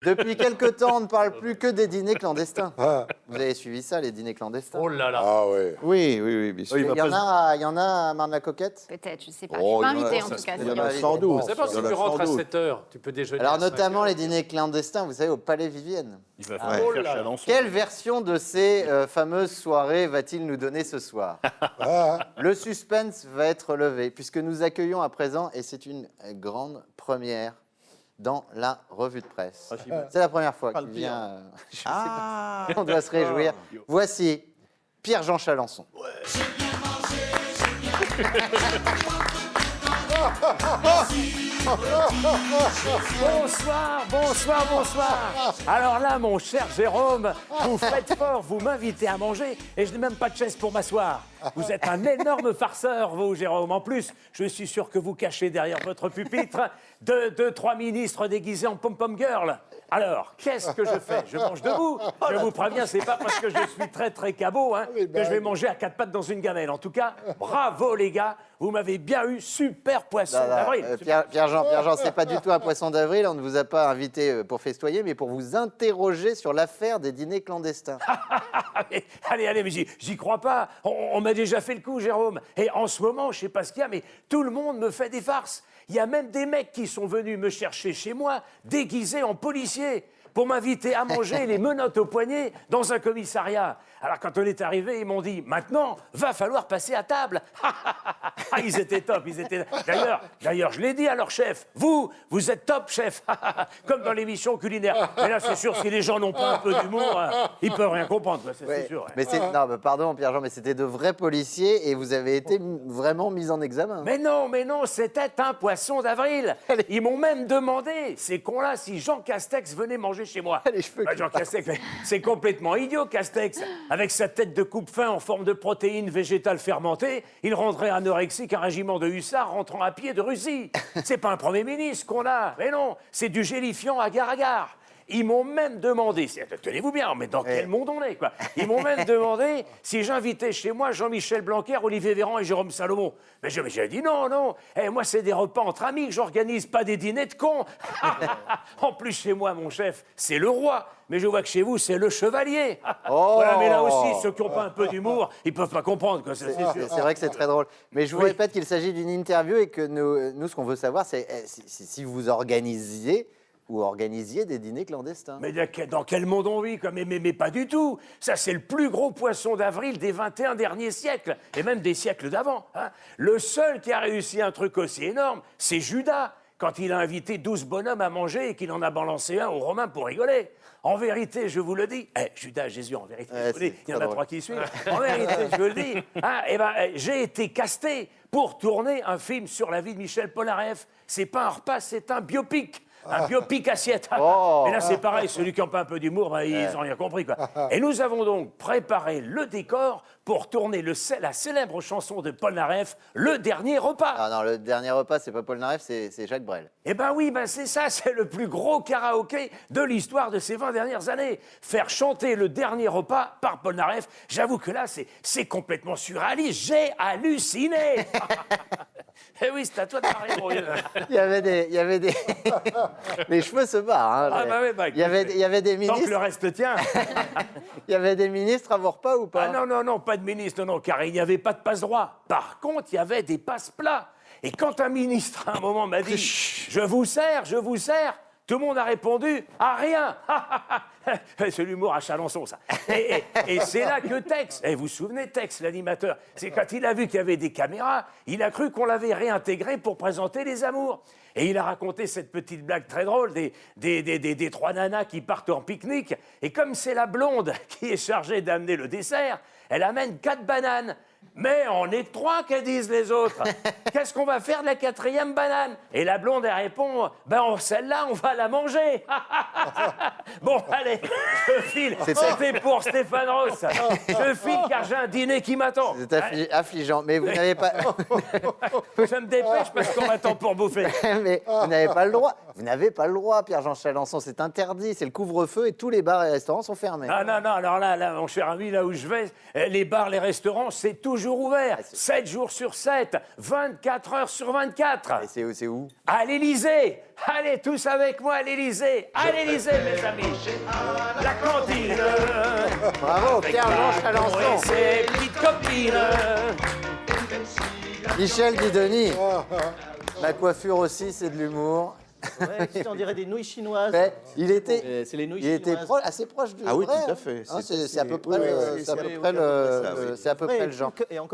Depuis quelque temps, on ne parle plus que des dîners clandestins. Vous avez suivi ça, les dîners clandestins? Oh là là. Ah ouais. Oui, bien sûr. Oui, Il y en a à Marne-la-Coquette? Peut-être, je sais pas. Oh, je suis il y en pas a- invitée en ça, tout cas. il y en si a jamais. sans doute. Je sais pas si Il y en tu a rentres sans à doute. 7h, tu peux déjeuner Alors à 5 notamment heures. les dîners clandestins, vous savez, au Palais Vivienne. Il va Ouais. faire Oh là là. Chalençon. Quelle version de ces fameuses soirées va-t-il nous donner ce soir? Le suspense va être levé, puisque nous accueillons à présent, et c'est une grande première, dans la revue de presse. C'est la première fois Pas qu'il le pire. vient. Je sais pas. On doit se réjouir. Voici Pierre-Jean Chalençon. Bonsoir. Alors là, mon cher Jérôme, vous faites fort, vous m'invitez à manger et je n'ai même pas de chaise pour m'asseoir. Vous êtes un énorme farceur, vous, Jérôme. En plus, je suis sûr que vous cachez derrière votre pupitre deux, trois ministres déguisés en pom-pom girl. Alors, qu'est-ce que je fais? Je mange debout. Je vous préviens, c'est pas parce que je suis très très cabot que je vais manger à quatre pattes dans une gamelle. En tout cas, bravo les gars, vous m'avez bien eu, super poisson d'avril. Pierre-Jean, c'est pas du tout un poisson d'avril. On ne vous a pas invité pour festoyer, mais pour vous interroger sur l'affaire des dîners clandestins. Allez, mais j'y crois pas. On m'a déjà fait le coup, Jérôme. Et en ce moment, je sais pas ce qu'il y a, mais tout le monde me fait des farces. Il y a même des mecs qui sont venus me chercher chez moi, déguisés en policiers, pour m'inviter à manger les menottes au poignet dans un commissariat. Alors quand on est arrivé, ils m'ont dit « Maintenant, va falloir passer à table !» Ah, ils étaient top, ils étaient... D'ailleurs, je l'ai dit à leur chef, vous êtes top, chef, comme dans l'émission culinaire. Mais là, c'est sûr, si les gens n'ont pas un peu d'humour, ils peuvent rien comprendre, quoi, c'est Ouais. sûr. Mais non, mais pardon, Pierre-Jean, mais c'était de vrais policiers et vous avez été vraiment mis en examen. Mais non, c'était un poisson d'avril. Ils m'ont même demandé, ces cons-là, si Jean Castex venait manger chez moi. Les cheveux qui Jean Castex, c'est complètement idiot, Castex. Avec sa tête de coupe-fin en forme de protéines végétales fermentées, il rendrait anorexique un régiment de hussards rentrant à pied de Russie. C'est pas un Premier ministre qu'on a. Mais non, c'est du gélifiant agar-agar. Ils m'ont même demandé, tenez-vous bien, mais dans quel monde on est, quoi? Ils m'ont même demandé si j'invitais chez moi Jean-Michel Blanquer, Olivier Véran et Jérôme Salomon. Mais j'ai dit non. Moi, c'est des repas entre amis que j'organise, pas des dîners de cons. En plus, chez moi, mon chef, c'est le roi. Mais je vois que chez vous, c'est le chevalier. Voilà, mais là aussi, ceux qui n'ont pas un peu d'humour, ils peuvent pas comprendre, quoi, c'est sûr. C'est vrai que c'est très drôle. Mais je vous répète qu'il s'agit d'une interview et que nous ce qu'on veut savoir, c'est si vous organisiez des dîners clandestins. Mais dans quel monde on vit, quoi? Mais pas du tout. Ça, c'est le plus gros poisson d'avril des 21 derniers siècles, et même des siècles d'avant. Le seul qui a réussi un truc aussi énorme, c'est Judas, quand il a invité 12 bonhommes à manger et qu'il en a balancé un aux Romains pour rigoler. En vérité, je vous le dis, Judas, Jésus, en vérité, je vous le dis, il y en a 3 qui suivent. En vérité, je vous le dis, j'ai été casté pour tourner un film sur la vie de Michel Polnareff. C'est pas un repas, c'est un biopic. Un biopic assiette. Et là, c'est pareil, celui qui n'a pas un peu d'humour, ils n'ont rien compris, quoi. Et nous avons donc préparé le décor pour tourner la célèbre chanson de Polnareff, Le Dernier Repas. Ah non, le dernier repas, c'est pas Polnareff, c'est Jacques Brel. Eh ben oui, c'est ça, c'est le plus gros karaoké de l'histoire de ces 20 dernières années. Faire chanter Le Dernier Repas par Polnareff, j'avoue que là, c'est complètement surréaliste. J'ai halluciné. Eh oui, c'est à toi de parler, mon vieux. Il y avait des... Les cheveux se barrent. Ah bah oui, il y avait des Tant que ministres. le reste tient. Il y avait des ministres à vos repas ou pas? Ah non, pas de ministre, non, car il n'y avait pas de passe-droit. Par contre, il y avait des passe-plats. Et quand un ministre, à un moment, m'a dit « Je vous sers », tout le monde a répondu « À rien !» C'est l'humour à Chalençon, ça. Et c'est là que Tex, vous vous souvenez, Tex, l'animateur, c'est quand il a vu qu'il y avait des caméras, il a cru qu'on l'avait réintégré pour présenter Les Amours. Et il a raconté cette petite blague très drôle des 3 nanas qui partent en pique-nique. Et comme c'est la blonde qui est chargée d'amener le dessert, elle amène 4 bananes. Mais on est 3, que disent les autres. Qu'est-ce qu'on va faire de la 4e banane? Et la blonde, elle répond, celle-là, on va la manger. Bon, allez, je file. C'était pour Stéphane Ross. Je file car j'ai un dîner qui m'attend. C'est affligeant, mais vous n'avez pas... Je me dépêche parce qu'on m'attend pour bouffer. Mais vous n'avez pas le droit. Vous n'avez pas le droit, Pierre-Jean Chalençon. C'est interdit. C'est le couvre-feu et tous les bars et restaurants sont fermés. Ah non, alors là, mon cher ami, là où je vais, les bars, les restaurants, c'est tout toujours ouvert, 7 jours sur 7, 24 heures sur 24. Et c'est où? À l'Élysée. Allez, tous avec moi à l'Élysée. À l'Élysée, mes amis. La cantine. Bravo, Pierre-Jean Et Chalençon. ses petites copines. Michel Guidoni. La coiffure aussi, c'est de l'humour. Ouais, on dirait des nouilles chinoises. Mais il était, C'est les nouilles il était chinoises. assez proche du Ah oui, vrai. tout à fait. Hein, c'est à peu près oui, le, oui, c'est à oui, peu oui, près oui, le, ça, oui. c'est à peu près le genre. Et encore